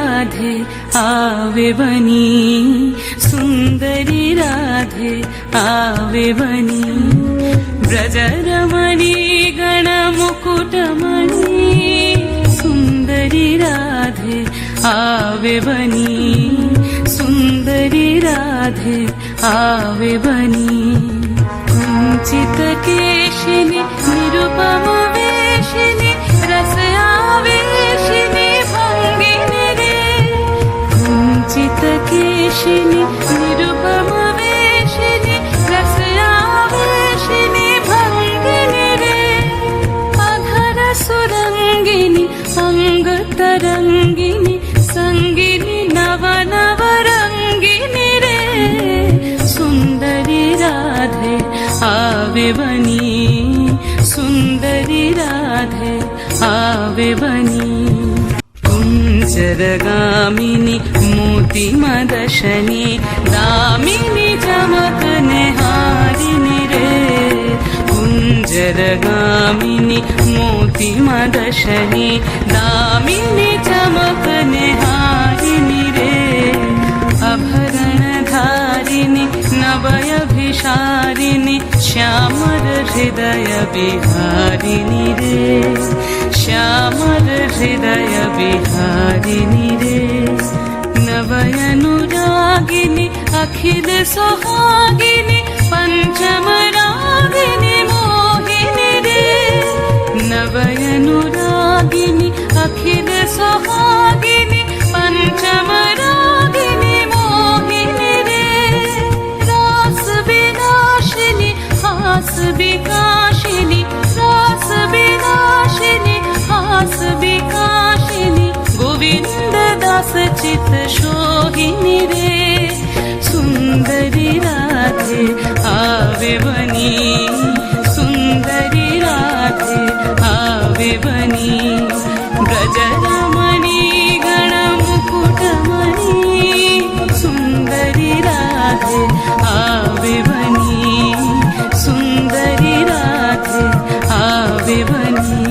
राधे आवे बनी, सुंदरी राधे आवे बनी, ब्रजरमणी गणमुकुटमणि, सुंदरी राधे आवे बनी, सुंदरी राधे आवे बनी, कुंचित केशिनी निरुपम वेशिनी, रस आवेशिनी भंगिनी रे, कुंचित केशिनी निरुपम वेशिनी, रस आवेशिनी भंगिनी रे, अधर सुरंगिनी अंग तरंगिनी, संगिनी नव नव रंगिनी रे, सुंदरी राधे आवे बनी, सुंदरी राधे आवे बनी, कुंजरगामिनी मोती मदशनी, दामिनी चमक निहारिनी रे, कुंजरगामिनी मोती मदशनी, दामिनी चमक निहारिनी रे, अभरणधारिणी नवयभिषारिणि, श्यामर हृदय विहारिणि रे, श्यामर हृदय विहारिणि रे, नवयनुरागिनि अखिल सुहागिनि, पंचम रागिनि मोहिनि रे, नवयनुरागिनि अखिल सुहागिनि, पंचम रागिनि मोहिनि रे, रास विनाशिनी हास विकाशिनी, रास विनाशिनी हास विकाशिनी, गोविंद दास चित शोहिनी रे, सुंदरी राधे आवे बनी, सुंदरी राधे आवे बनी, ब्रजरमणी गणमुकुटमणि, सुंदरी राधे आवे बनी, सुंदरी राधे आवे बनी।